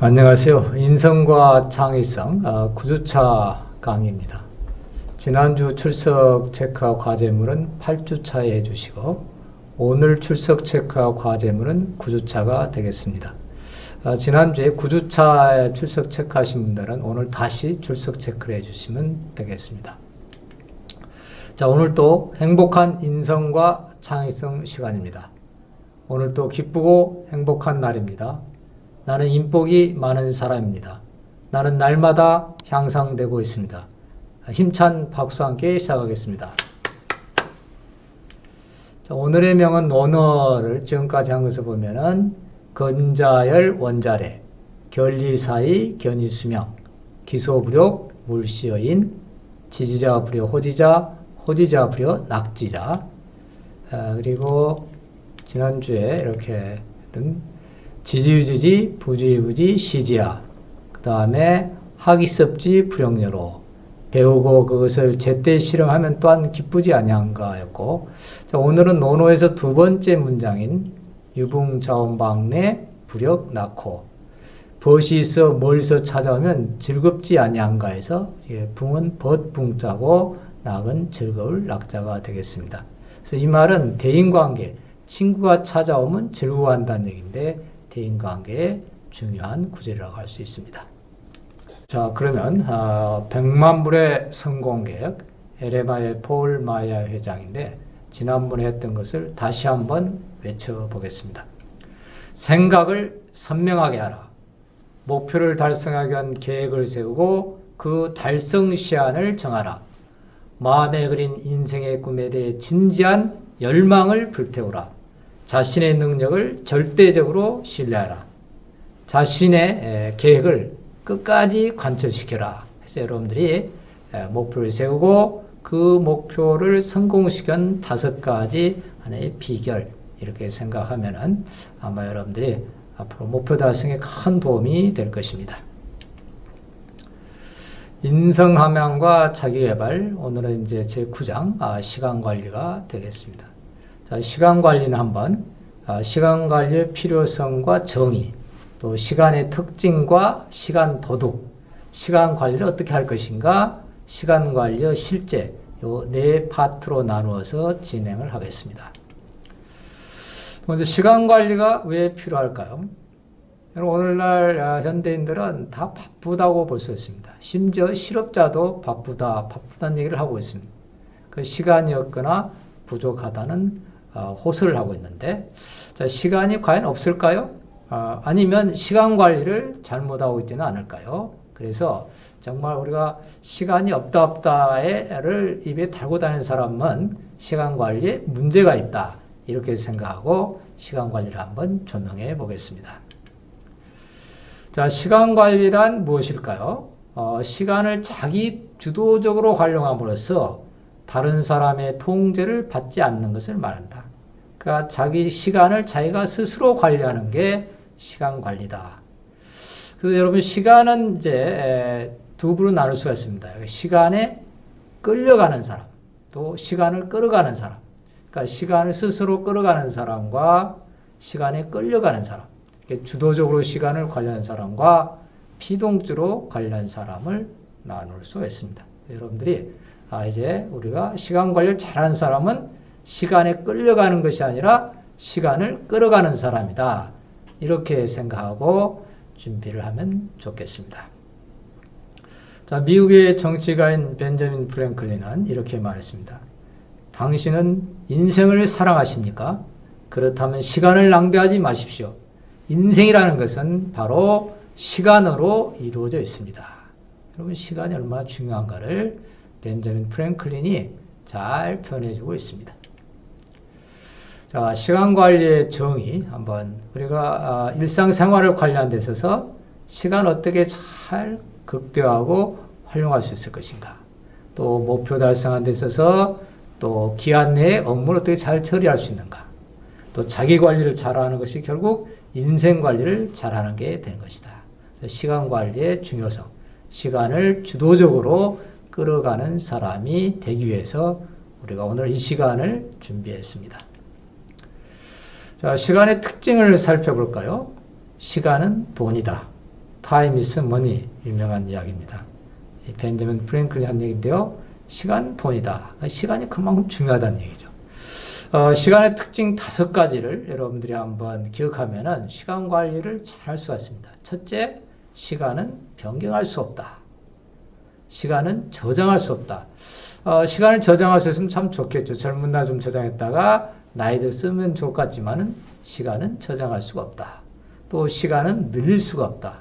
안녕하세요. 인성과 창의성 9주차 강의입니다. 지난주 출석 체크와 과제물은 8주차에 해주시고 오늘 출석 체크와 과제물은 9주차가 되겠습니다. 지난주에 9주차에 출석 체크하신 분들은 오늘 다시 출석 체크를 해주시면 되겠습니다. 자, 오늘 또 행복한 인성과 창의성 시간입니다. 오늘 또 기쁘고 행복한 날입니다. 나는 인복이 많은 사람입니다. 나는 날마다 향상되고 있습니다. 힘찬 박수와 함께 시작하겠습니다. 자, 오늘의 명은 원어를 지금까지 한 것을 보면은 건자열 원자래, 결리사의 견이수명, 기소부력 물시여인, 지지자 부려 호지자, 호지자 부려 낙지자. 그리고 지난주에 이렇게 지지유지지, 부지유지, 시지야. 그 다음에 하기섭지, 불영여로. 배우고 그것을 제때 실행하면 또한 기쁘지 아니한가였고, 자, 오늘은 논어에서 두 번째 문장인 유붕자원방내 부력 낳고 벗이 있어 멀리서 찾아오면 즐겁지 아니한가에서 붕은 벗붕자고 낙은 즐거울 낙자가 되겠습니다. 그래서 이 말은 대인관계, 친구가 찾아오면 즐거워한다는 얘기인데 대인관계의 중요한 구절이라고 할 수 있습니다. 자, 그러면 백만 불의 성공계획 에레마의 폴 마야 회장인데 지난번에 했던 것을 다시 한번 외쳐보겠습니다. 생각을 선명하게 하라. 목표를 달성하기 위한 계획을 세우고 그 달성 시한을 정하라. 마음에 그린 인생의 꿈에 대해 진지한 열망을 불태우라. 자신의 능력을 절대적으로 신뢰하라. 자신의 계획을 끝까지 관철시켜라. 그래서 여러분들이 목표를 세우고 그 목표를 성공시킨 5가지 하나의 비결 이렇게 생각하면은 아마 여러분들이 앞으로 목표 달성에 큰 도움이 될 것입니다. 인성함양과 자기개발 오늘은 이제 제9장 시간관리가 되겠습니다. 자, 시간관리는 한번 시간관리의 필요성과 정의 또 시간의 특징과 시간 도둑 시간관리를 어떻게 할 것인가 시간관리의 실제 요 4파트로 나누어서 진행을 하겠습니다. 먼저 시간관리가 왜 필요할까요? 오늘날 현대인들은 다 바쁘다고 볼 수 있습니다. 심지어 실업자도 바쁘다는 얘기를 하고 있습니다. 그 시간이 없거나 부족하다는 호소를 하고 있는데, 자, 시간이 과연 없을까요? 아니면 시간 관리를 잘못하고 있지는 않을까요? 그래서 정말 우리가 시간이 없다를 입에 달고 다니는 사람은 시간 관리에 문제가 있다. 이렇게 생각하고 시간 관리를 한번 조명해 보겠습니다. 자, 시간 관리란 무엇일까요? 시간을 자기 주도적으로 활용함으로써 다른 사람의 통제를 받지 않는 것을 말한다. 그러니까 자기 시간을 자기가 스스로 관리하는 게 시간 관리다. 그래서 여러분 시간은 이제 두 부로 나눌 수가 있습니다. 시간에 끌려가는 사람, 또 시간을 끌어가는 사람. 그러니까 시간을 스스로 끌어가는 사람과 시간에 끌려가는 사람. 주도적으로 시간을 관리하는 사람과 피동적으로 관리하는 사람을 나눌 수가 있습니다. 여러분들이 이제 우리가 시간 관리를 잘하는 사람은 시간에 끌려가는 것이 아니라 시간을 끌어가는 사람이다. 이렇게 생각하고 준비를 하면 좋겠습니다. 자, 미국의 정치가인 벤저민 프랭클린은 이렇게 말했습니다. 당신은 인생을 사랑하십니까? 그렇다면 시간을 낭비하지 마십시오. 인생이라는 것은 바로 시간으로 이루어져 있습니다. 여러분 시간이 얼마나 중요한가를 벤저민 프랭클린이 잘 표현해주고 있습니다. 자, 시간관리의 정의 한번 우리가 일상생활을 관리하는 데 있어서 시간 어떻게 잘 극대화하고 활용할 수 있을 것인가 또 목표 달성하는 데 있어서 또 기한 내에 업무를 어떻게 잘 처리할 수 있는가 또 자기관리를 잘하는 것이 결국 인생관리를 잘하는 게 되는 것이다. 시간관리의 중요성 시간을 주도적으로 끌어가는 사람이 되기 위해서 우리가 오늘 이 시간을 준비했습니다. 자, 시간의 특징을 살펴볼까요? 시간은 돈이다. Time is money, 유명한 이야기입니다. 벤저민 프랭클이 한 얘기인데요. 시간 돈이다. 시간이 그만큼 중요하다는 얘기죠. 시간의 특징 5가지를 여러분들이 한번 기억하면은 시간 관리를 잘 할 수가 있습니다. 첫째, 시간은 변경할 수 없다. 시간은 저장할 수 없다. 시간을 저장할 수 있으면 참 좋겠죠. 젊은 날 좀 저장했다가 나이 들었으면 좋을 것 같지만은 시간은 저장할 수가 없다. 또 시간은 늘릴 수가 없다.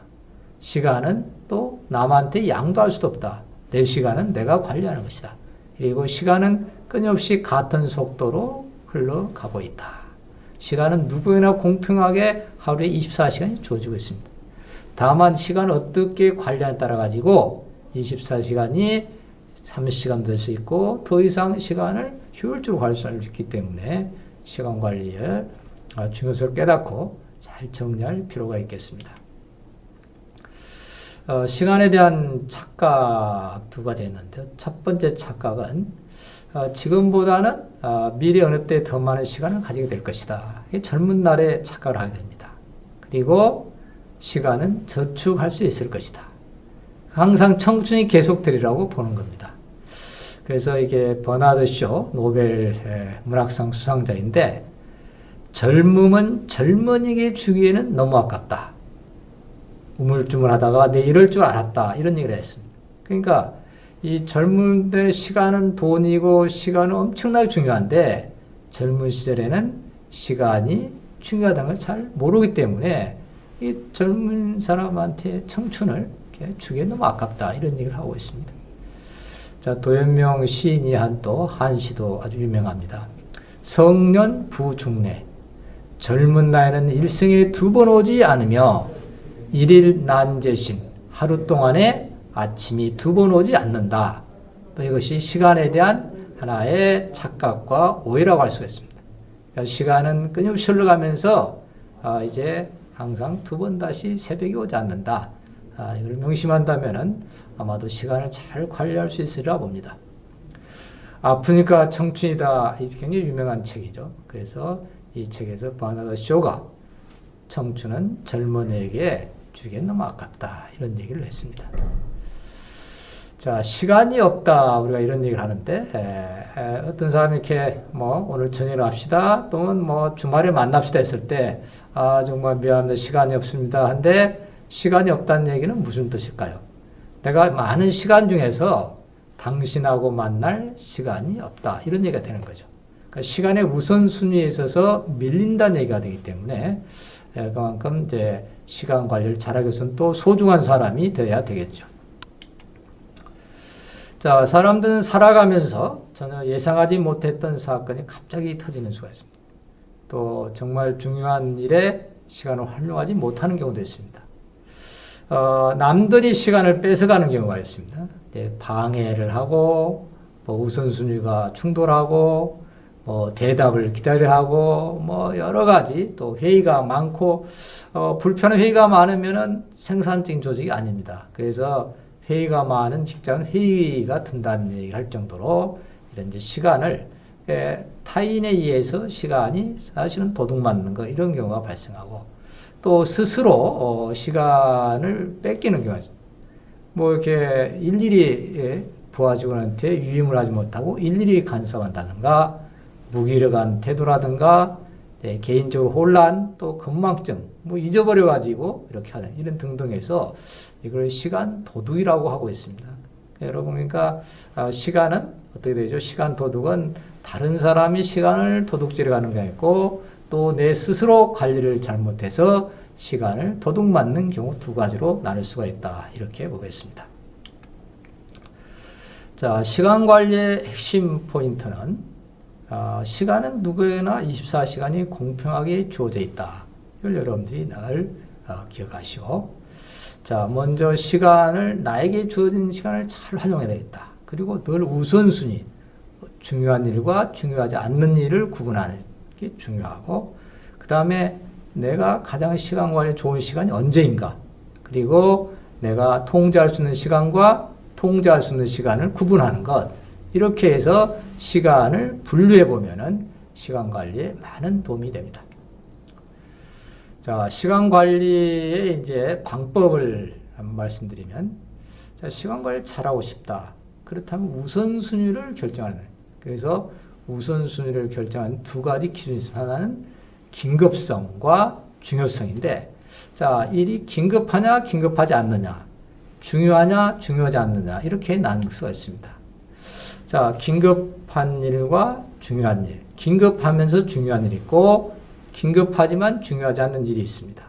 시간은 또 남한테 양도할 수도 없다. 내 시간은 내가 관리하는 것이다. 그리고 시간은 끊임없이 같은 속도로 흘러가고 있다. 시간은 누구에나 공평하게 하루에 24시간이 주어지고 있습니다. 다만 시간을 어떻게 관리하냐에 따라 가지고 24시간이 30시간 될 수 있고 더 이상 시간을 효율적으로 관리할 수 있기 때문에 시간 관리의 중요성을 깨닫고 잘 정리할 필요가 있겠습니다. 시간에 대한 착각 2가지 있는데요. 첫 번째 착각은 지금보다는 미래 어느 때 더 많은 시간을 가지게 될 것이다. 이게 젊은 날에 착각을 하게 됩니다. 그리고 시간은 저축할 수 있을 것이다. 항상 청춘이 계속되리라고 보는 겁니다. 그래서 이게 버나드 쇼 노벨 문학상 수상자인데 젊음은 젊은이에게 주기에는 너무 아깝다. 우물쭈물하다가 내 이럴 줄 알았다. 이런 얘기를 했습니다. 그러니까 이 젊은 때의 시간은 돈이고 시간은 엄청나게 중요한데 젊은 시절에는 시간이 중요하다는 걸 잘 모르기 때문에 이 젊은 사람한테 청춘을 주기에 너무 아깝다. 이런 얘기를 하고 있습니다. 자, 도연명 시인이 한 시도 아주 유명합니다. 성년 부중내 젊은 나이는 일생에 2번 오지 않으며 일일 난제신 하루 동안에 아침이 2번 오지 않는다. 이것이 시간에 대한 하나의 착각과 오해라고 할 수가 있습니다. 그러니까 시간은 끊임없이 흘러가면서 이제 항상 2번 다시 새벽이 오지 않는다. 이걸 명심한다면은 아마도 시간을 잘 관리할 수 있으리라 봅니다. 아프니까 청춘이다. 이 굉장히 유명한 책이죠. 그래서 이 책에서 버나드 쇼가 청춘은 젊은이에게 주기엔 너무 아깝다. 이런 얘기를 했습니다. 자, 시간이 없다. 우리가 이런 얘기를 하는데, 어떤 사람이 이렇게, 오늘 저녁에 합시다. 또는 주말에 만납시다 했을 때, 정말 미안합니다. 시간이 없습니다. 한데, 시간이 없다는 얘기는 무슨 뜻일까요? 내가 많은 시간 중에서 당신하고 만날 시간이 없다. 이런 얘기가 되는 거죠. 그러니까 시간의 우선순위에 있어서 밀린다는 얘기가 되기 때문에, 그만큼 이제 시간 관리를 잘하기 위해서는 또 소중한 사람이 되어야 되겠죠. 자, 사람들은 살아가면서 전혀 예상하지 못했던 사건이 갑자기 터지는 수가 있습니다. 또 정말 중요한 일에 시간을 활용하지 못하는 경우도 있습니다. 남들이 시간을 뺏어가는 경우가 있습니다. 방해를 하고, 우선순위가 충돌하고, 대답을 기다려 하고, 여러 가지, 또 회의가 많고, 불편한 회의가 많으면은 생산적인 조직이 아닙니다. 그래서 회의가 많은 직장은 회의가 든다는 얘기를 할 정도로 이런 이제 시간을 타인에 의해서 시간이 사실은 도둑맞는 거 이런 경우가 발생하고 또 스스로 시간을 뺏기는 경우가 있습니다. 이렇게 일일이 부하 직원한테 유임을 하지 못하고 일일이 간섭한다든가 무기력한 태도라든가 개인적으로 혼란 또 건망증 잊어버려가지고 이렇게 하는 이런 등등해서 이걸 시간 도둑이라고 하고 있습니다. 여러분 그러니까 시간은 어떻게 되죠? 시간 도둑은 다른 사람이 시간을 도둑질해 가는 게 있고 또 내 스스로 관리를 잘못해서 시간을 도둑맞는 경우 2가지로 나눌 수가 있다. 이렇게 보겠습니다. 자, 시간 관리의 핵심 포인트는 시간은 누구에게나 24시간이 공평하게 주어져 있다. 이걸 여러분들이 늘 기억하시오. 자, 먼저 시간을 나에게 주어진 시간을 잘 활용해야 되겠다. 그리고 늘 우선순위, 중요한 일과 중요하지 않는 일을 구분하는 게 중요하고 그 다음에 내가 가장 시간 관리 좋은 시간이 언제인가 그리고 내가 통제할 수 있는 시간과 통제할 수 있는 시간을 구분하는 것 이렇게 해서 시간을 분류해 보면은 시간 관리에 많은 도움이 됩니다. 자, 시간 관리의 이제 방법을 한번 말씀드리면, 자, 시간 관리 잘하고 싶다. 그렇다면 우선순위를 결정하는 거예요. 그래서 우선순위를 결정하는 두 가지 기준이 있습니다. 하나는 긴급성과 중요성인데, 자, 일이 긴급하냐, 긴급하지 않느냐, 중요하냐, 중요하지 않느냐, 이렇게 나눌 수가 있습니다. 자, 긴급한 일과 중요한 일, 긴급하면서 중요한 일이 있고, 긴급하지만 중요하지 않는 일이 있습니다.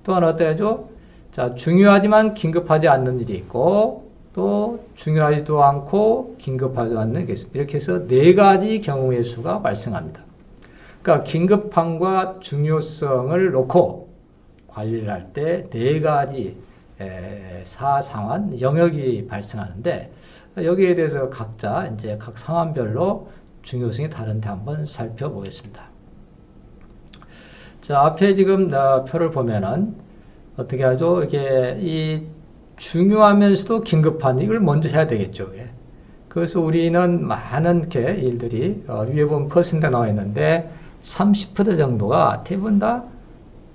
또 하나 어때야죠? 자, 중요하지만 긴급하지 않는 일이 있고, 또 중요하지도 않고 긴급하지도 않는 게 있습니다. 이렇게 해서 네 가지 경우의 수가 발생합니다. 그러니까 긴급함과 중요성을 놓고 관리를 할 때 네 가지 사상환 영역이 발생하는데, 여기에 대해서 각자 이제 각 상황별로 중요성이 다른데 한번 살펴보겠습니다. 자, 앞에 지금 표를 보면은 어떻게 하죠? 이게 이 중요하면서도 긴급한 이걸 먼저 해야 되겠죠. 그래서 우리는 많은 게 일들이 위에 보면 퍼센트 나와 있는데 30% 정도가 대부분 다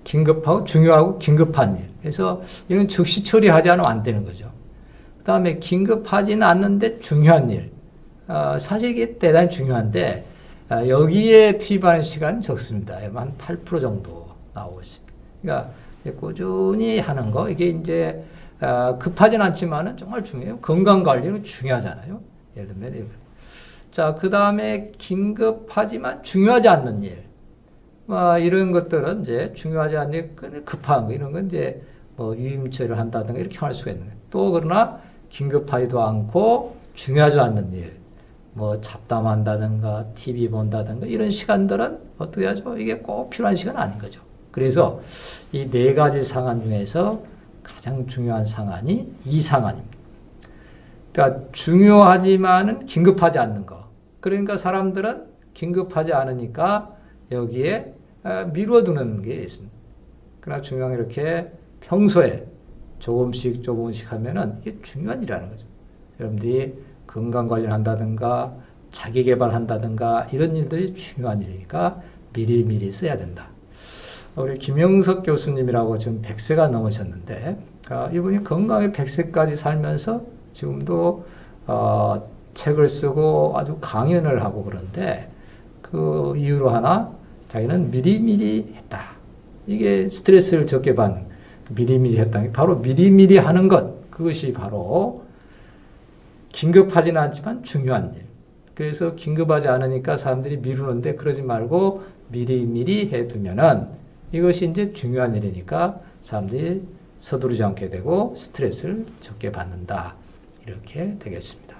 긴급하고 중요하고 긴급한 일. 그래서 이건 즉시 처리하지 않으면 안 되는 거죠. 그 다음에 긴급하지는 않는데 중요한 일. 사실 이게 대단히 중요한데 여기에 투입하는 시간은 적습니다. 한 8% 정도 나오고 있습니다. 그러니까 꾸준히 하는 거, 이게 이제 급하진 않지만은 정말 중요해요. 건강 관리는 중요하잖아요. 예를 들면, 자, 그 다음에 긴급하지만 중요하지 않는 일, 이런 것들은 이제 중요하지 않는 일, 급한 거 이런 건 이제 뭐 유임처리를 한다든가 이렇게 할 수가 있는 거예요. 또 그러나 긴급하지도 않고 중요하지 않는 일, 뭐 잡담한다든가 TV 본다든가 이런 시간들은 어떻게 하죠? 이게 꼭 필요한 시간은 아닌 거죠. 그래서 이 네 가지 상황 중에서 가장 중요한 상황이 이 상황입니다. 그러니까 중요하지만은 긴급하지 않는 거. 그러니까 사람들은 긴급하지 않으니까 여기에 미뤄두는 게 있습니다. 그러나 중요한 게 이렇게 평소에 조금씩 조금씩 하면은 이게 중요한 일이라는 거죠. 여러분들이 건강 관리를 한다든가 자기 개발한다든가 이런 일들이 중요한 일이니까 미리미리 써야 된다. 우리 김영석 교수님이라고 지금 100세가 넘으셨는데 이분이 건강에 100세까지 살면서 지금도 책을 쓰고 아주 강연을 하고 그러는데 그 이유로 하나 자기는 미리미리 했다. 이게 스트레스를 적게 받는 미리미리 했다는 게 바로 미리미리 하는 것, 그것이 바로 긴급하지는 않지만 중요한 일. 그래서 긴급하지 않으니까 사람들이 미루는데 그러지 말고 미리미리 해두면은 이것이 이제 중요한 일이니까 사람들이 서두르지 않게 되고 스트레스를 적게 받는다. 이렇게 되겠습니다.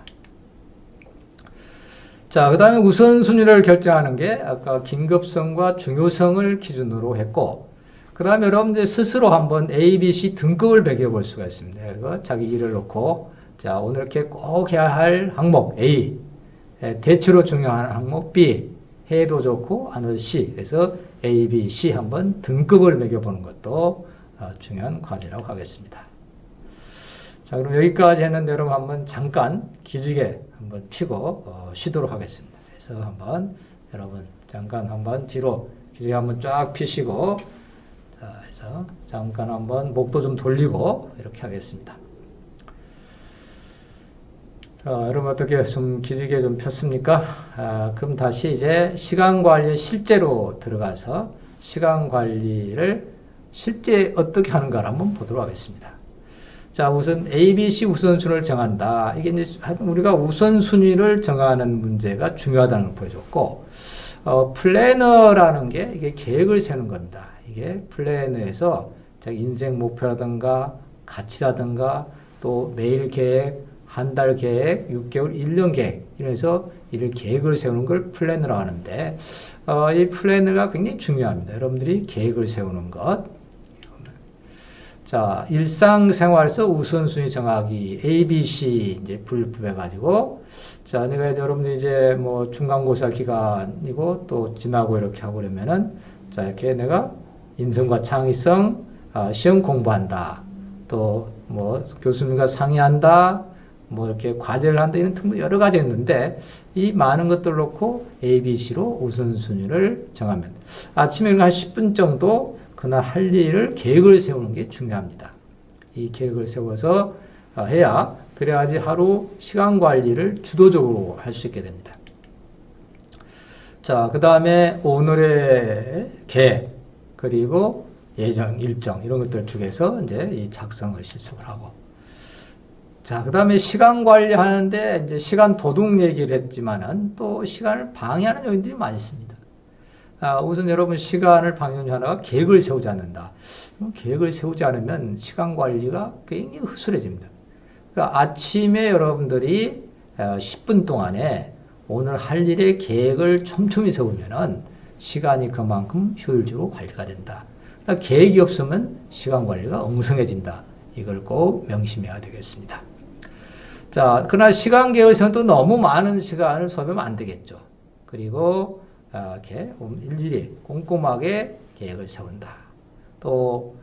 자, 그 다음에 우선순위를 결정하는 게 아까 긴급성과 중요성을 기준으로 했고, 그 다음에 여러분들 스스로 한번 A, B, C 등급을 매겨볼 수가 있습니다. 그래서 자기 일을 놓고, 자, 오늘 이렇게 꼭 해야 할 항목 A, 대체로 중요한 항목 B, 해도 좋고 안 해도 C. 그래서 A, B, C 한번 등급을 매겨보는 것도 중요한 과제라고 하겠습니다. 자, 그럼 여기까지 했는데 여러분 한번 잠깐 기지개 한번 피고 쉬도록 하겠습니다. 그래서 한번 여러분 잠깐 한번 뒤로 기지개 한번 쫙 피시고, 자, 해서 잠깐 한번 목도 좀 돌리고 이렇게 하겠습니다. 자, 여러분 어떻게 좀 기지개 좀 폈습니까? 그럼 다시 이제 시간 관리 실제로 들어가서 시간 관리를 실제 어떻게 하는가를 한번 보도록 하겠습니다. 자, 우선 A, B, C 우선순위를 정한다. 이게 이제 우리가 우선순위를 정하는 문제가 중요하다는 걸 보여줬고, 플래너라는 게 이게 계획을 세우는 겁니다. 이게 플래너에서 자기 인생 목표라든가 가치라든가 또 매일 계획, 한 달 계획, 6개월, 1년 계획 이래서 이를 계획을 세우는 걸 플래너라고 하는데 이 플래너가 굉장히 중요합니다. 여러분들이 계획을 세우는 것. 자, 일상생활에서 우선순위 정하기 A, B, C 이제 분류해가지고 자, 내가 여러분들 이제 뭐 중간고사 기간이고 또 지나고 이렇게 하고 그러면은 자, 이렇게 내가 인성과 창의성 시험 공부한다. 또 뭐 교수님과 상의한다. 뭐 이렇게 과제를 한다 이런 등등 여러 가지 있는데 이 많은 것들을 놓고 A, B, C로 우선순위를 정하면 아침에 한 10분 정도 그날 할 일을 계획을 세우는 게 중요합니다. 이 계획을 세워서 해야 그래야지 하루 시간 관리를 주도적으로 할 수 있게 됩니다. 자, 그 다음에 오늘의 계획, 그리고 예정, 일정, 이런 것들 중에서 이제 이 작성을 실습을 하고. 자, 그 다음에 시간 관리하는데 이제 시간 도둑 얘기를 했지만은 또 시간을 방해하는 요인들이 많이 있습니다. 우선 여러분 시간을 방해하는 하나가 계획을 세우지 않는다. 계획을 세우지 않으면 시간 관리가 굉장히 허술해집니다. 그러니까 아침에 여러분들이 10분 동안에 오늘 할 일의 계획을 촘촘히 세우면은 시간이 그만큼 효율적으로 관리가 된다. 그러니까 계획이 없으면 시간 관리가 엉성해진다. 이걸 꼭 명심해야 되겠습니다. 자, 그러나 시간 계획에서는 또 너무 많은 시간을 소비하면 안 되겠죠. 그리고 이렇게 일일이 꼼꼼하게 계획을 세운다. 또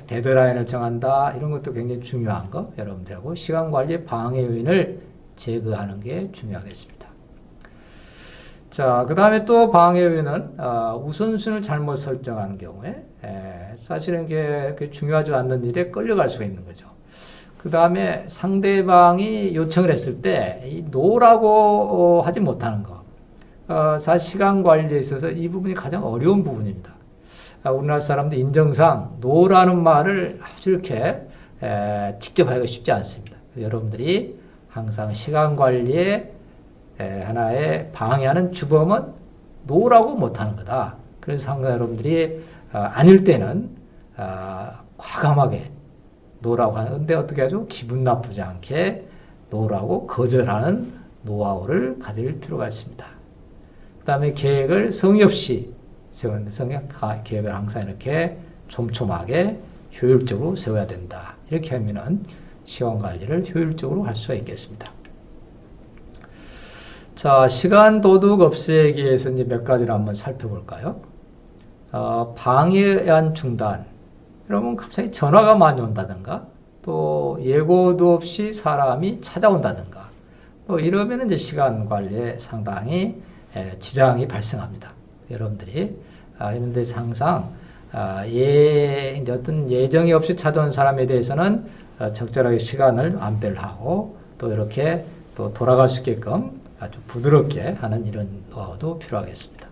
데드라인을 정한다. 이런 것도 굉장히 중요한 거 여러분들하고 시간 관리 방해 요인을 제거하는 게 중요하겠습니다. 자, 그 다음에 또 방해 요인은 우선순위를 잘못 설정하는 경우에 사실은 이게 중요하지 않는 일에 끌려갈 수가 있는 거죠. 그 다음에 상대방이 요청을 했을 때 이 노라고 하지 못하는 거. 사실 시간 관리에 있어서 이 부분이 가장 어려운 부분입니다. 우리나라 사람들 인정상 노라는 말을 아주 이렇게 직접 하기가 쉽지 않습니다. 여러분들이 항상 시간 관리에 하나의 방해하는 주범은 노라고 못하는 거다. 그래서 항상 여러분들이 아닐 때는 과감하게 노라고 하는데 어떻게 하죠? 기분 나쁘지 않게 노라고 거절하는 노하우를 가질 필요가 있습니다. 그 다음에 계획을 성의 없이 세우는 계획을 항상 이렇게 촘촘하게 효율적으로 세워야 된다. 이렇게 하면은 시간 관리를 효율적으로 할 수가 있겠습니다. 자, 시간 도둑 없애기 위해서 이제 몇 가지를 한번 살펴볼까요? 방해한 중단. 그러면 갑자기 전화가 많이 온다든가, 또 예고도 없이 사람이 찾아온다든가, 또 이러면 이제 시간 관리에 상당히 지장이 발생합니다. 여러분들이 이런 데서 항상 이제 어떤 예정이 없이 찾아온 사람에 대해서는 적절하게 시간을 안배를 하고 또 이렇게 또 돌아갈 수 있게끔 아주 부드럽게 하는 이런 노하우도 필요하겠습니다.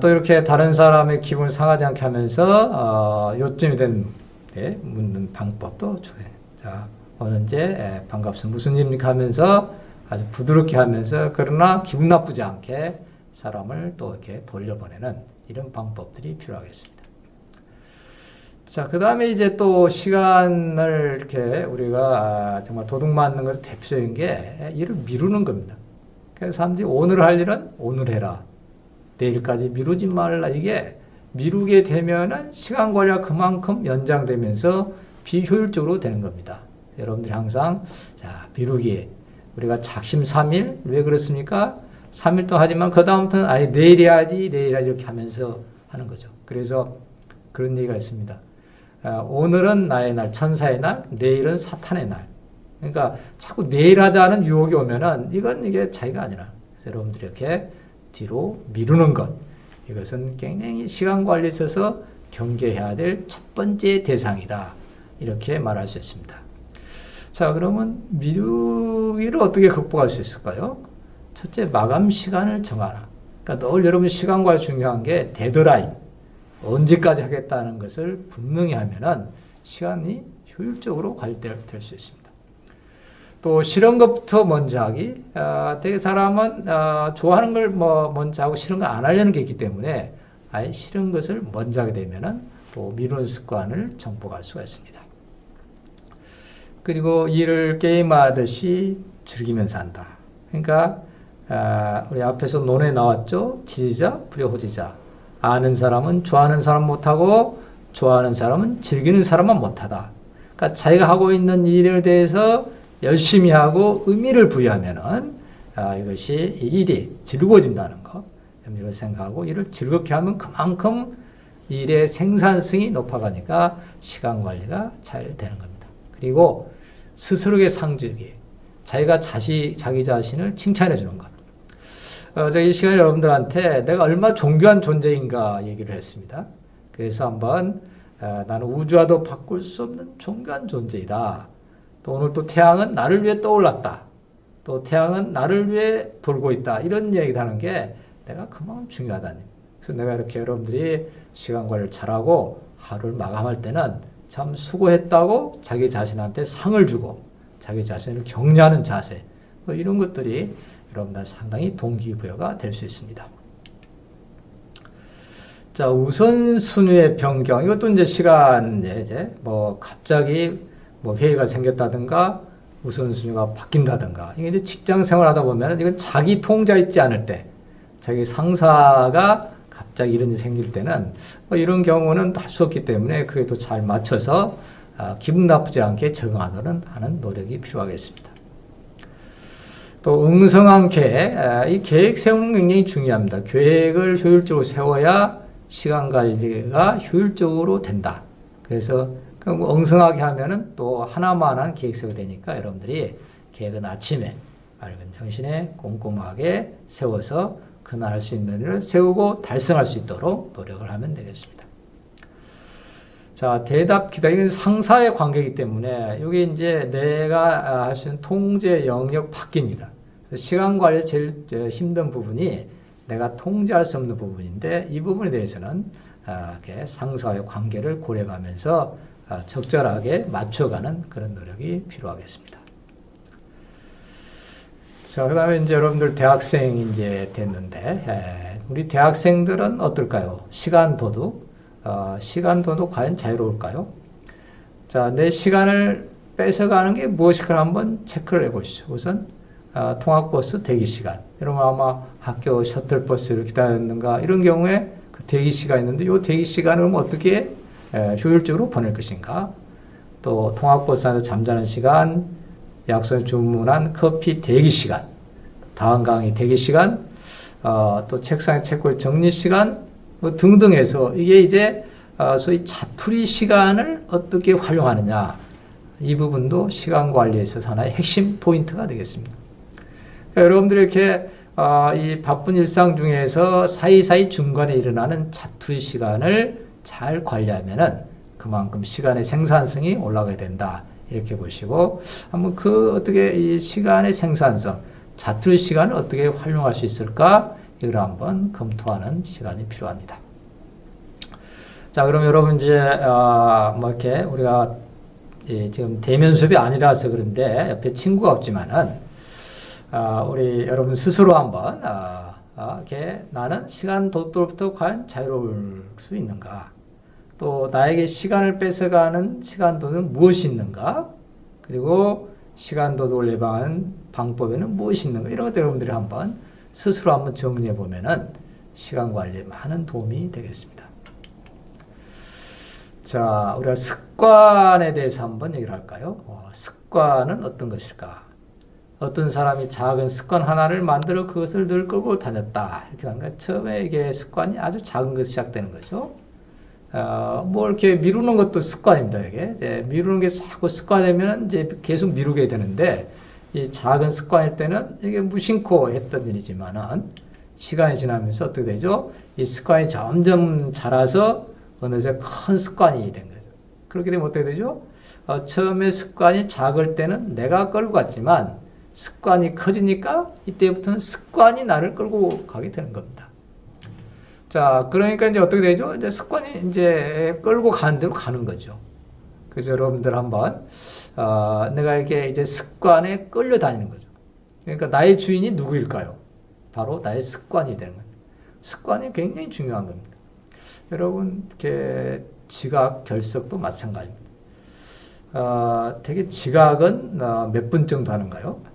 또 이렇게 다른 사람의 기분을 상하지 않게 하면서 요점이 된 묻는 방법도 좋아요. 자, 오늘 이제 반갑습니다. 무슨 일입니까 하면서 아주 부드럽게 하면서 그러나 기분 나쁘지 않게 사람을 또 이렇게 돌려보내는 이런 방법들이 필요하겠습니다. 자, 그 다음에 이제 또 시간을 이렇게 우리가 정말 도둑 맞는 것의 대표적인 게 일을 미루는 겁니다. 그래서 사람들이 오늘 할 일은 오늘 해라. 내일까지 미루지 말라. 이게 미루게 되면은 시간 관리가 그만큼 연장되면서 비효율적으로 되는 겁니다. 여러분들이 항상 자, 미루기. 우리가 작심 3일. 왜 그렇습니까? 3일 동안 하지만 그 다음부터는 아예 내일 해야지 이렇게 하면서 하는 거죠. 그래서 그런 얘기가 있습니다. 오늘은 나의 날, 천사의 날, 내일은 사탄의 날. 그러니까 자꾸 내일 하자는 유혹이 오면은 이게 자기가 아니라. 그래서 여러분들이 이렇게 뒤로 미루는 것. 이것은 굉장히 시간 관리에 있어서 경계해야 될 첫 번째 대상이다. 이렇게 말할 수 있습니다. 자, 그러면 미루기를 어떻게 극복할 수 있을까요? 첫째, 마감 시간을 정하라. 그러니까 늘 여러분 시간 관리 중요한 게 데드라인. 언제까지 하겠다는 것을 분명히 하면은 시간이 효율적으로 관리될 수 있습니다. 또 싫은 것부터 먼저 하기. 되게 사람은 좋아하는 걸 먼저 하고 싫은 걸 안 하려는 게 있기 때문에 아예 싫은 것을 먼저 하게 되면은 또 미루는 습관을 정복할 수가 있습니다. 그리고 일을 게임하듯이 즐기면서 한다. 그러니까 우리 앞에서 논에 나왔죠. 지지자, 불효호지자. 아는 사람은 좋아하는 사람 못하고 좋아하는 사람은 즐기는 사람만 못하다. 그러니까 자기가 하고 있는 일에 대해서 열심히 하고 의미를 부여하면은 이것이 이 일이 즐거워진다는 거. 이걸 생각하고 일을 즐겁게 하면 그만큼 일의 생산성이 높아가니까 시간 관리가 잘 되는 겁니다. 그리고 스스로의 상주기. 자기가 자기 자신을 칭찬해 주는 것. 제가 이 시간에 여러분들한테 내가 얼마나 존귀한 존재인가 얘기를 했습니다. 그래서 한번 나는 우주와도 바꿀 수 없는 존귀한 존재이다. 또 오늘 또 태양은 나를 위해 떠올랐다. 또 태양은 나를 위해 돌고 있다. 이런 얘기를 하는 게 내가 그만큼 중요하다는. 그래서 내가 이렇게 여러분들이 시간 관리를 잘하고 하루를 마감할 때는 참 수고했다고 자기 자신한테 상을 주고 자기 자신을 격려하는 자세, 뭐 이런 것들이 여러분들 상당히 동기부여가 될 수 있습니다. 자, 우선순위의 변경. 이것도 이제 시간, 이제 뭐 갑자기 뭐 회의가 생겼다든가 우선순위가 바뀐다든가. 이게 이제 직장 생활 하다 보면 이건 자기 통자 있지 않을 때, 자기 상사가 갑자기 이런 일이 생길 때는 뭐 이런 경우는 할 수 없기 때문에 그에 또 잘 맞춰서 기분 나쁘지 않게 적응하는 하는 노력이 필요하겠습니다. 또 응성한 계획, 이 계획 세우는 게 굉장히 중요합니다. 계획을 효율적으로 세워야 시간 관리가 효율적으로 된다. 그래서 엉성하게 하면은 또 하나만한 계획 세워야 되니까 여러분들이 계획은 아침에 맑은 정신에 꼼꼼하게 세워서 그날 할 수 있는 일을 세우고 달성할 수 있도록 노력을 하면 되겠습니다. 자, 대답 기다리는 상사의 관계이기 때문에 이게 이제 내가 할 수 있는 통제 영역 바뀝니다. 시간 관리 제일 힘든 부분이 내가 통제할 수 없는 부분인데 이 부분에 대해서는 이렇게 상사와의 관계를 고려하면서 적절하게 맞춰가는 그런 노력이 필요하겠습니다. 자, 그 다음에 이제 여러분들 대학생이 이제 됐는데 우리 대학생들은 어떨까요? 시간 도둑. 시간 도둑 과연 자유로울까요? 자, 내 시간을 뺏어가는 게 무엇일까 한번 체크를 해보시죠. 우선 통학버스 대기시간. 여러분 아마 학교 셔틀버스를 기다렸는가 이런 경우에 그 대기시간이 있는데 이 대기시간을 어떻게 효율적으로 보낼 것인가. 또 통학버스 안에서 잠자는 시간, 약속에 주문한 커피 대기시간, 다음 강의 대기시간, 또 책상에 책꽂이 정리시간 뭐 등등 해서 이게 이제 소위 자투리 시간을 어떻게 활용하느냐. 이 부분도 시간 관리에 있어서 하나의 핵심 포인트가 되겠습니다. 그러니까 여러분들이 이렇게 이 바쁜 일상 중에서 사이사이 중간에 일어나는 자투리 시간을 잘 관리하면은 그만큼 시간의 생산성이 올라가게 된다. 이렇게 보시고 한번 어떻게 이 시간의 생산성, 자투리 시간을 어떻게 활용할 수 있을까? 이걸 한번 검토하는 시간이 필요합니다. 자, 그럼 여러분 이제 뭐 이렇게 우리가 지금 대면 수업이 아니라서 그런데 옆에 친구가 없지만은 우리 여러분 스스로 한번 이렇게 나는 시간 도둑으로부터 과연 자유로울 수 있는가? 또 나에게 시간을 뺏어가는 시간 도둑은 무엇이 있는가? 그리고 시간 도둑을 예방하는 방법에는 무엇이 있는가? 이런 것들 여러분들이 한번 스스로 한번 정리해 보면은 시간 관리에 많은 도움이 되겠습니다. 자, 우리가 습관에 대해서 한번 얘기를 할까요? 습관은 어떤 것일까? 어떤 사람이 작은 습관 하나를 만들어 그것을 늘 끌고 다녔다. 이렇게 하는 거예요. 처음에 이게 습관이 아주 작은 것이 시작되는 거죠. 뭐 이렇게 미루는 것도 습관입니다. 이게 이제 미루는 게 자꾸 습관되면 이제 계속 미루게 되는데 이 작은 습관일 때는 이게 무심코 했던 일이지만은 시간이 지나면서 어떻게 되죠? 이 습관이 점점 자라서 어느새 큰 습관이 된 거죠. 그렇게 되면 어떻게 되죠? 처음에 습관이 작을 때는 내가 끌고 갔지만 습관이 커지니까 이때부터는 습관이 나를 끌고 가게 되는 겁니다. 자, 그러니까 이제 어떻게 되죠? 이제 습관이 이제 끌고 가는 대로 가는 거죠. 그래서 여러분들 한번 내가 이렇게 이제 습관에 끌려다니는 거죠. 그러니까 나의 주인이 누구일까요? 바로 나의 습관이 되는 겁니다. 습관이 굉장히 중요한 겁니다. 여러분 이렇게 지각, 결석도 마찬가지입니다. 되게 지각은 몇 분 정도 하는가요?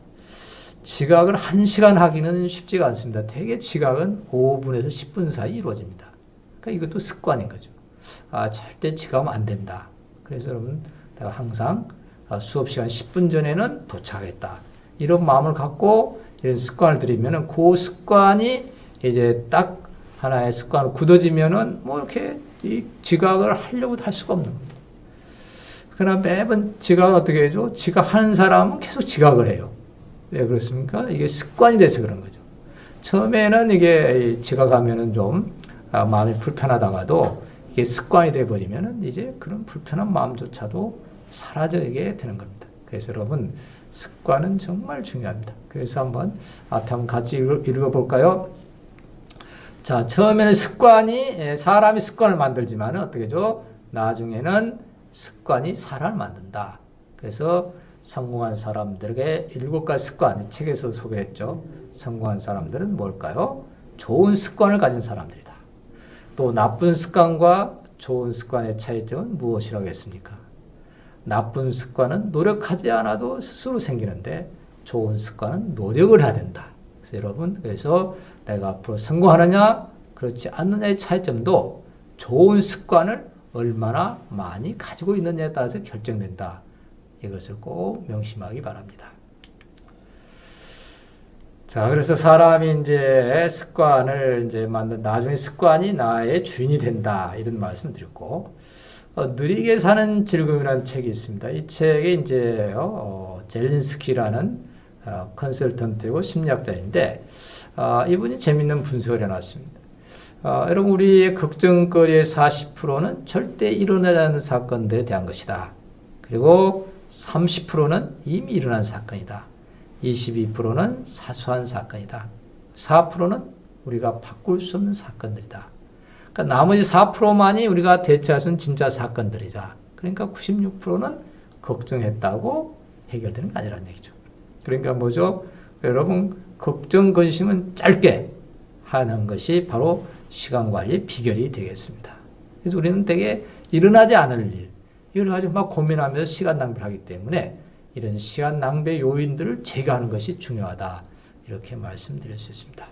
지각을 1시간 하기는 쉽지가 않습니다. 대개 지각은 5분에서 10분 사이 이루어집니다. 그러니까 이것도 습관인 거죠. 절대 지각하면 안 된다. 그래서 여러분 내가 항상 수업 시간 10분 전에는 도착하겠다. 이런 마음을 갖고 이런 습관을 들이면은 그 습관이 이제 딱 하나의 습관으로 굳어지면은 뭐 이렇게 이 지각을 하려고도 할 수가 없는 겁니다. 그러나 매번 지각을 어떻게 해줘? 지각하는 사람은 계속 지각을 해요. 왜 그렇습니까? 이게 습관이 돼서 그런 거죠. 처음에는 이게 지각하면은 좀 마음이 불편하다가도 이게 습관이 돼버리면은 이제 그런 불편한 마음조차도 사라지게 되는 겁니다. 그래서 여러분, 습관은 정말 중요합니다. 그래서 한번 앞에 한번 같이 읽어볼까요? 자, 처음에는 사람이 습관을 만들지만 어떻게죠? 나중에는 습관이 사람을 만든다. 그래서 성공한 사람들에게 7가지 습관, 책에서 소개했죠. 성공한 사람들은 뭘까요? 좋은 습관을 가진 사람들이다. 또 나쁜 습관과 좋은 습관의 차이점은 무엇이라고 했습니까? 나쁜 습관은 노력하지 않아도 스스로 생기는데 좋은 습관은 노력을 해야 된다. 그래서 여러분, 그래서 내가 앞으로 성공하느냐 그렇지 않느냐의 차이점도 좋은 습관을 얼마나 많이 가지고 있느냐에 따라서 결정된다. 이것을 꼭 명심하기 바랍니다. 자, 그래서 사람이 이제 습관을 이제 나중에 습관이 나의 주인이 된다. 이런 말씀을 드렸고, 느리게 사는 즐거움이라는 책이 있습니다. 이 책이 이제, 젤린스키라는 컨설턴트이고 심리학자인데, 이분이 재밌는 분석을 해놨습니다. 여러분, 우리의 걱정거리의 40%는 절대 일어나지 않는 사건들에 대한 것이다. 그리고 30%는 이미 일어난 사건이다. 22%는 사소한 사건이다. 4%는 우리가 바꿀 수 없는 사건들이다. 그러니까 나머지 4%만이 우리가 대처할 수 있는 진짜 사건들이다. 그러니까 96%는 걱정했다고 해결되는 게 아니라는 얘기죠. 그러니까 뭐죠? 여러분, 걱정, 근심은 짧게 하는 것이 바로 시간관리의 비결이 되겠습니다. 그래서 우리는 되게 일어나지 않을 일, 이걸 가지고 막 고민하면서 시간 낭비를 하기 때문에 이런 시간 낭비의 요인들을 제거하는 것이 중요하다. 이렇게 말씀드릴 수 있습니다.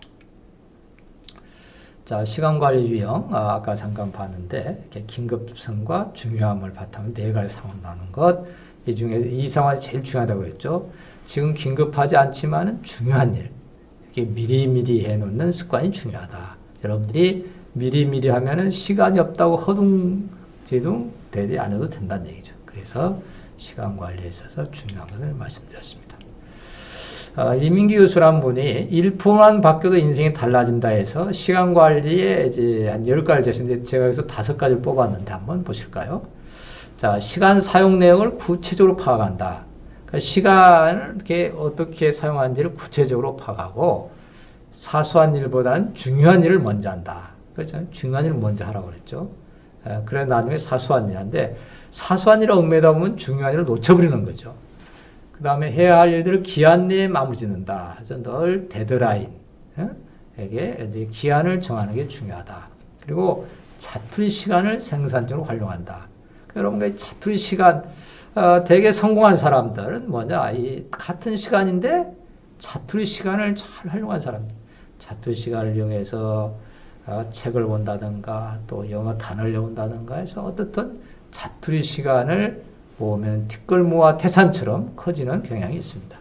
자, 시간관리 유형, 아까 잠깐 봤는데 이렇게 긴급성과 중요함을 바탕으로 4가지 상황을 나누는 것. 이 중에 이 상황이 제일 중요하다고 그랬죠. 지금 긴급하지 않지만 중요한 일, 이렇게 미리미리 해놓는 습관이 중요하다. 여러분들이 미리미리 하면은 시간이 없다고 허둥지둥 되지 않아도 된다는 얘기죠. 그래서 시간 관리에 있어서 중요한 것을 말씀드렸습니다. 이민기 교수란 분이 1%만 바뀌어도 인생이 달라진다 해서 시간 관리에 이제 한 10가지 제시인데 제가 여기서 5가지를 뽑았는데 한번 보실까요? 자, 시간 사용 내역을 구체적으로 파악한다. 그러니까 시간을 어떻게 사용하는지를 구체적으로 파악하고 사소한 일보다는 중요한 일을 먼저 한다. 그렇죠? 중요한 일을 먼저 하라고 그랬죠. 그래 나중에 사소한 일인데 사소한 일을 얽매다 보면 중요한 일을 놓쳐버리는 거죠. 그 다음에 해야 할 일들을 기한 내에 마무리 짓는다. 그래서 늘 데드라인에게 기한을 정하는 게 중요하다. 그리고 자투리 시간을 생산적으로 활용한다. 여러분과 자투리 시간, 되게 성공한 사람들은 뭐냐, 이 같은 시간인데 자투리 시간을 잘 활용한 사람. 자투리 시간을 이용해서 책을 본다든가 또 영어 단어를 외운다든가 해서 어떻든 자투리 시간을 모으면 티끌모아 태산처럼 커지는 경향이 있습니다.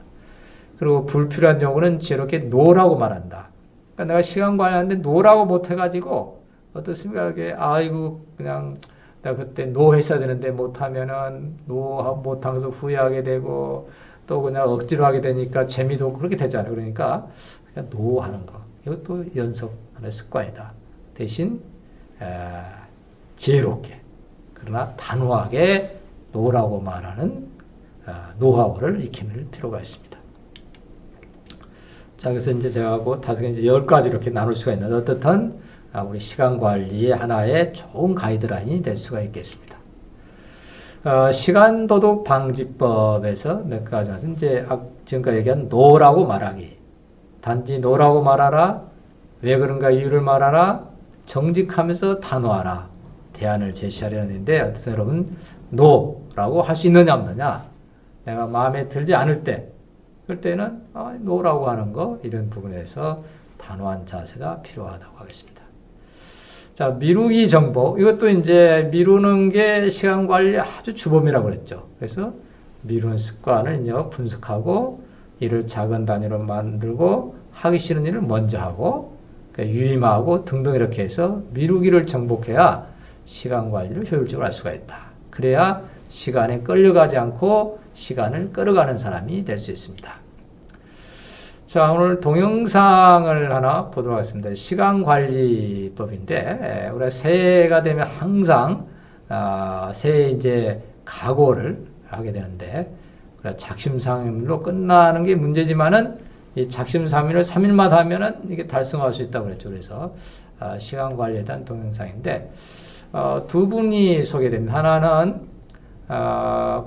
그리고 불필요한 경우는 저렇게 노라고 말한다. 그러니까 내가 시간 관리하는데 노라고 못해가지고 어떻습니까? 아이고 그냥 내가 그때 노 했어야 되는데 못하면은 노 못하면서 후회하게 되고 또 그냥 억지로 하게 되니까 재미도 그렇게 되잖아요. 그러니까 그냥 노 하는 거. 이것도 연습하는 습관이다. 대신 지혜롭게 그러나 단호하게 노라고 말하는 노하우를 익힐 필요가 있습니다. 자, 그래서 이제 제가 하고 10가지 이렇게 나눌 수가 있는데 어떻든 우리 시간 관리의 하나의 좋은 가이드라인이 될 수가 있겠습니다. 시간 도둑 방지법에서 몇 가지 나서 이제 지금까지 얘기한 노라고 말하기. 단지 노라고 말하라. 왜 그런가 이유를 말하라. 정직하면서 단호하라. 대안을 제시하려는데 어떻게 여러분 노라고 할 수 있느냐 없느냐. 내가 마음에 들지 않을 때 그럴 때는 노라고 하는 거 이런 부분에서 단호한 자세가 필요하다고 하겠습니다. 자, 미루기 정복. 이것도 이제 미루는 게 시간 관리 아주 주범이라고 그랬죠. 그래서 미루는 습관을 이제 분석하고 일을 작은 단위로 만들고 하기 싫은 일을 먼저 하고 유임하고 등등 이렇게 해서 미루기를 정복해야 시간 관리를 효율적으로 할 수가 있다. 그래야 시간에 끌려가지 않고 시간을 끌어가는 사람이 될 수 있습니다. 자, 오늘 동영상을 하나 보도록 하겠습니다. 시간관리법인데, 우리가 새해가 되면 항상, 새해 이제 각오를 하게 되는데, 작심삼일로 끝나는 게 문제지만은, 이 작심삼일을 3일마다 하면은 이게 달성할 수 있다고 그랬죠. 그래서, 시간관리에 대한 동영상인데, 두 분이 소개됩니다. 하나는,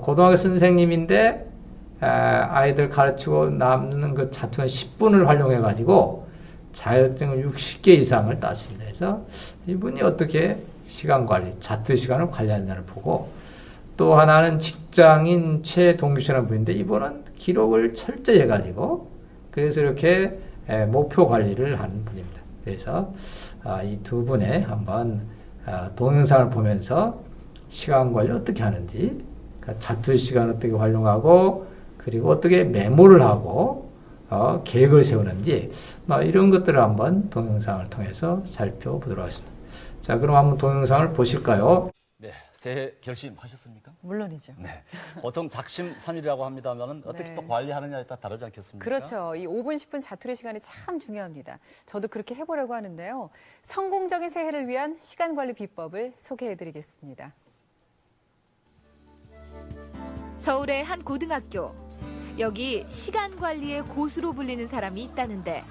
고등학교 선생님인데, 아이들 가르치고 남는 그 자투한 10분을 활용해 가지고 자격증을 60개 이상을 땄습니다. 그래서 이분이 어떻게 시간 관리, 자투 시간을 관리하느냐를 보고, 또 하나는 직장인 최동규 씨라는 분인데 이분은 기록을 철저히 해가지고 그래서 이렇게 목표 관리를 하는 분입니다. 그래서 이 두 분의 한번 동영상을 보면서 시간 관리 어떻게 하는지, 자투 시간 어떻게 활용하고, 그리고 어떻게 메모를 하고 계획을 세우는지 이런 것들을 한번 동영상을 통해서 살펴보도록 하겠습니다. 자, 그럼 한번 동영상을 보실까요? 네, 새해 결심하셨습니까? 물론이죠. 네, 보통 작심삼일이라고 합니다만은 어떻게 네. 또 관리하느냐에 따라 다르지 않겠습니까? 그렇죠. 이 5분, 10분 자투리 시간이 참 중요합니다. 저도 그렇게 해보려고 하는데요. 성공적인 새해를 위한 시간 관리 비법을 소개해드리겠습니다. 서울의 한 고등학교. 여기 시간 관리의 고수로 불리는 사람이 있다는데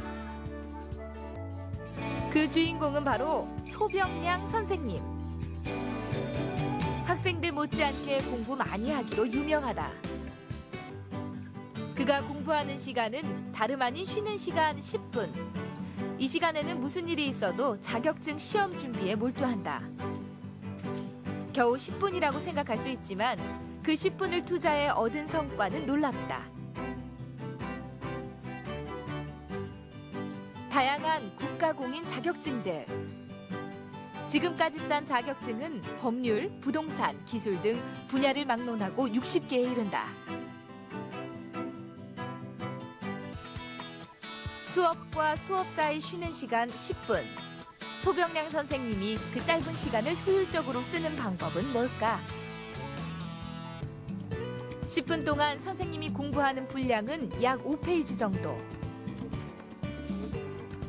그 주인공은 바로 소병량 선생님. 학생들 못지않게 공부 많이 하기로 유명하다. 그가 공부하는 시간은 다름 아닌 쉬는 시간 10분. 이 시간에는 무슨 일이 있어도 자격증 시험 준비에 몰두한다. 겨우 10분이라고 생각할 수 있지만 그 10분을 투자해 얻은 성과는 놀랍다. 다양한 국가공인 자격증들. 지금까지 딴 자격증은 법률, 부동산, 기술 등 분야를 막론하고 60개에 이른다. 수업과 수업 사이 쉬는 시간 10분. 소병량 선생님이 그 짧은 시간을 효율적으로 쓰는 방법은 뭘까? 10분 동안 선생님이 공부하는 분량은 약 5페이지 정도.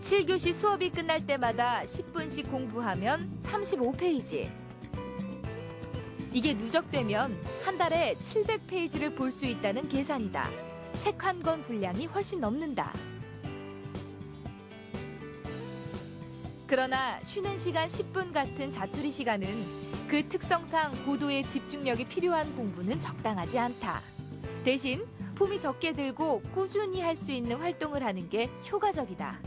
7교시 수업이 끝날 때마다 10분씩 공부하면 35페이지. 이게 누적되면 한 달에 700페이지를 볼 수 있다는 계산이다. 책 한 권 분량이 훨씬 넘는다. 그러나 쉬는 시간 10분 같은 자투리 시간은 그 특성상 고도의 집중력이 필요한 공부는 적당하지 않다. 대신 품이 적게 들고 꾸준히 할 수 있는 활동을 하는 게 효과적이다.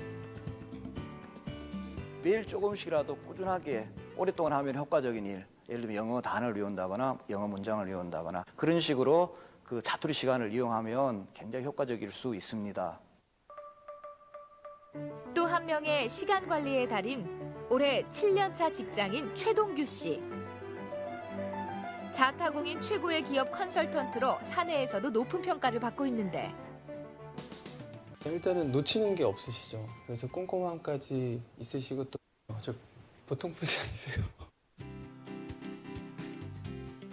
매일 조금씩이라도 꾸준하게 오랫동안 하면 효과적인 일, 예를 들면 영어 단어를 외운다거나 영어 문장을 외운다거나 그런 식으로 그 자투리 시간을 이용하면 굉장히 효과적일 수 있습니다. 또 한 명의 시간 관리의 달인, 올해 7년차 직장인 최동규 씨. 자타공인 최고의 기업 컨설턴트로 사내에서도 높은 평가를 받고 있는데 일단은 놓치는 게 없으시죠. 그래서 꼼꼼함까지 있으시고 또 저 보통 분이 아니세요.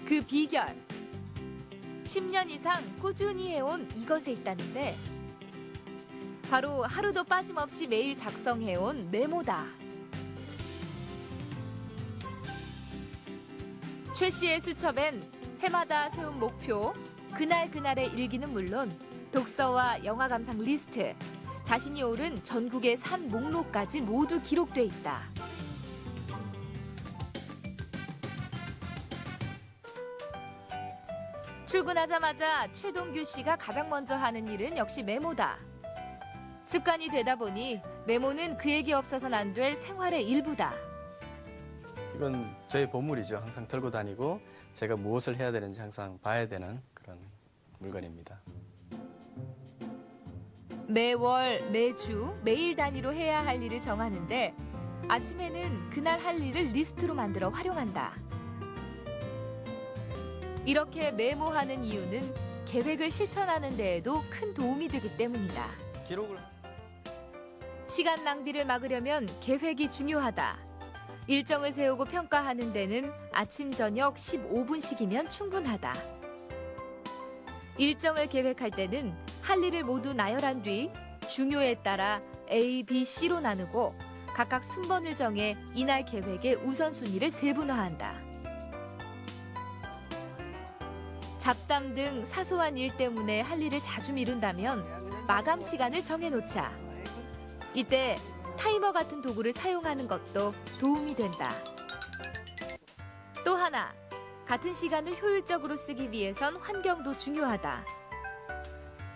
그 비결. 10년 이상 꾸준히 해온 이것에 있다는데 바로 하루도 빠짐없이 매일 작성해온 메모다. 최 씨의 수첩엔 해마다 세운 목표, 그날그날의 일기는 물론 독서와 영화 감상 리스트, 자신이 오른 전국의 산 목록까지 모두 기록돼 있다. 출근하자마자 최동규 씨가 가장 먼저 하는 일은 역시 메모다. 습관이 되다 보니 메모는 그에게 없어서는 안 될 생활의 일부다. 이건 저의 보물이죠. 항상 들고 다니고 제가 무엇을 해야 되는지 항상 봐야 되는 그런 물건입니다. 매월, 매주, 매일 단위로 해야 할 일을 정하는데 아침에는 그날 할 일을 리스트로 만들어 활용한다. 이렇게 메모하는 이유는 계획을 실천하는 데에도 큰 도움이 되기 때문이다. 기록을 시간 낭비를 막으려면 계획이 중요하다. 일정을 세우고 평가하는 데는 아침, 저녁 15분씩이면 충분하다. 일정을 계획할 때는 할 일을 모두 나열한 뒤 중요에 따라 A, B, C로 나누고 각각 순번을 정해 이날 계획의 우선순위를 세분화한다. 잡담 등 사소한 일 때문에 할 일을 자주 미룬다면 마감 시간을 정해놓자. 이때 타이머 같은 도구를 사용하는 것도 도움이 된다. 또 하나, 같은 시간을 효율적으로 쓰기 위해선 환경도 중요하다.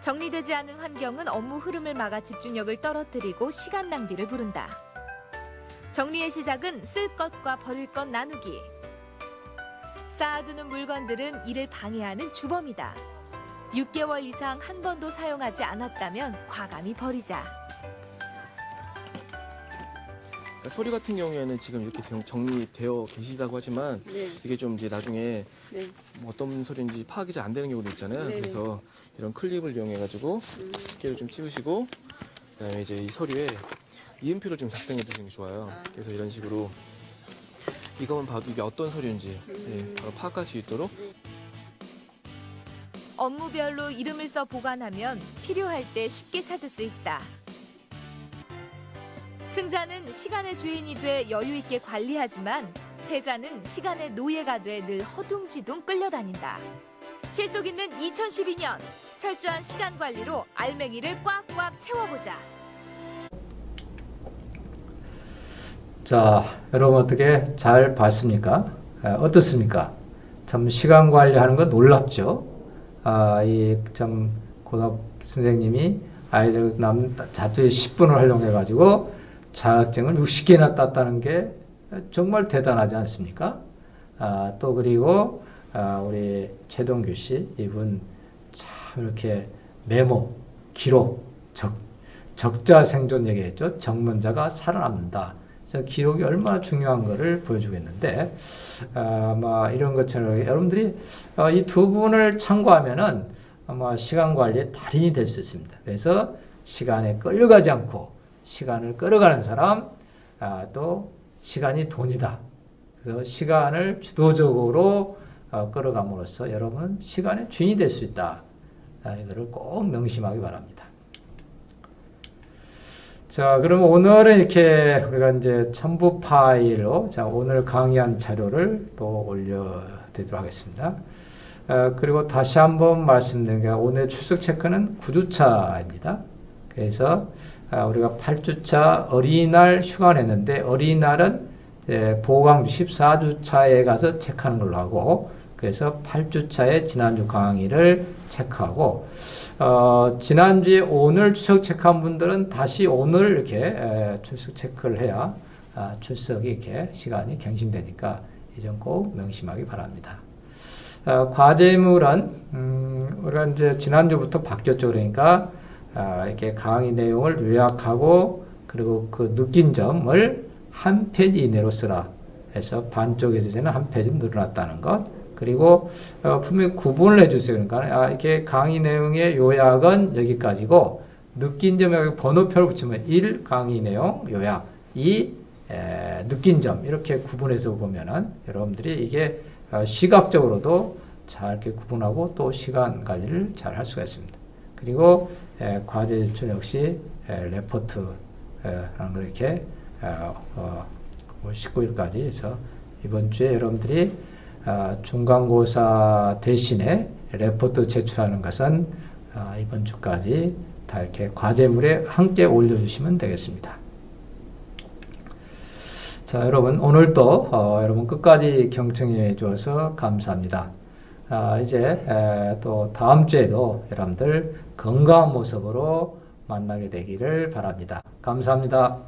정리되지 않은 환경은 업무 흐름을 막아 집중력을 떨어뜨리고 시간 낭비를 부른다. 정리의 시작은 쓸 것과 버릴 것 나누기. 쌓아두는 물건들은 일을 방해하는 주범이다. 6개월 이상 한 번도 사용하지 않았다면 과감히 버리자. 서류 같은 경우에는 지금 이렇게 정리되어 계시다고 하지만 네. 이게 좀 이제 나중에 네. 뭐 어떤 서류인지 파악이 잘 안 되는 경우도 있잖아요. 네네. 그래서 이런 클립을 이용해 가지고 집게를 좀 찝으시고 그다음에 이제 이 서류에 이음표를 좀 작성해 두시는 게 좋아요. 그래서 이런 식으로 이것만 봐도 이게 어떤 서류인지 바로 파악할 수 있도록. 업무별로 이름을 써 보관하면 필요할 때 쉽게 찾을 수 있다. 승자는 시간의 주인이 돼 여유 있게 관리하지만 패자는 시간의 노예가 돼 늘 허둥지둥 끌려다닌다. 실속 있는 2012년 철저한 시간 관리로 알맹이를 꽉꽉 채워보자. 자, 여러분 어떻게 잘 봤습니까? 어떻습니까? 참 시간 관리하는 거 놀랍죠? 이 참 고등학교 선생님이 아이들 남 자투리 10분을 활용해가지고 자격증을 60개나 땄다는 게 정말 대단하지 않습니까? 또 그리고 우리 최동규 씨 이분 참 이렇게 메모, 기록, 적자 생존 얘기했죠. 적문자가 살아남는다. 그래서 기록이 얼마나 중요한 것을 보여주겠는데 아마 이런 것처럼 여러분들이 이 두 분을 참고하면은 아마 시간 관리의 달인이 될 수 있습니다. 그래서 시간에 끌려가지 않고 시간을 끌어가는 사람, 또 시간이 돈이다. 그래서 시간을 주도적으로 끌어감으로써 여러분은 시간의 주인이 될 수 있다. 이거를 꼭 명심하기 바랍니다. 자, 그럼 오늘은 이렇게 우리가 이제 첨부 파일로 자, 오늘 강의한 자료를 또 올려드리도록 하겠습니다. 그리고 다시 한번 말씀드린 게 오늘 출석 체크는 9주차입니다. 그래서 우리가 8주차 어린이날 휴가 냈는데 어린이날은 보강주 14주차에 가서 체크하는 걸로 하고 그래서 8주차에 지난주 강의를 체크하고 지난주에 오늘 출석 체크한 분들은 다시 오늘 이렇게 출석 체크를 해야 출석이 이렇게 시간이 갱신되니까 이 점 꼭 명심하기 바랍니다. 과제물은 우리가 이제 지난주부터 바뀌었죠. 그러니까 이렇게 강의 내용을 요약하고 그리고 그 느낀 점을 한 페이지 이내로 쓰라 해서 반쪽에서 이제는 한 페이지 늘어났다는 것. 그리고 분명히 구분을 해주세요. 그러니까 이렇게 강의 내용의 요약은 여기까지고 느낀 점에 번호표를 붙이면 1 강의 내용 요약, 2 느낀 점 이렇게 구분해서 보면은 여러분들이 이게 시각적으로도 잘 이렇게 구분하고 또 시간 관리를 잘 할 수가 있습니다. 그리고 과제 제출 역시 레포트라는 걸 이렇게 19일까지 해서 이번 주에 여러분들이 중간고사 대신에 레포트 제출하는 것은 이번 주까지 다 이렇게 과제물에 함께 올려주시면 되겠습니다. 자, 여러분 오늘도 여러분 끝까지 경청해 주셔서 감사합니다. 이제 또 다음 주에도 여러분들 건강한 모습으로 만나게 되기를 바랍니다. 감사합니다.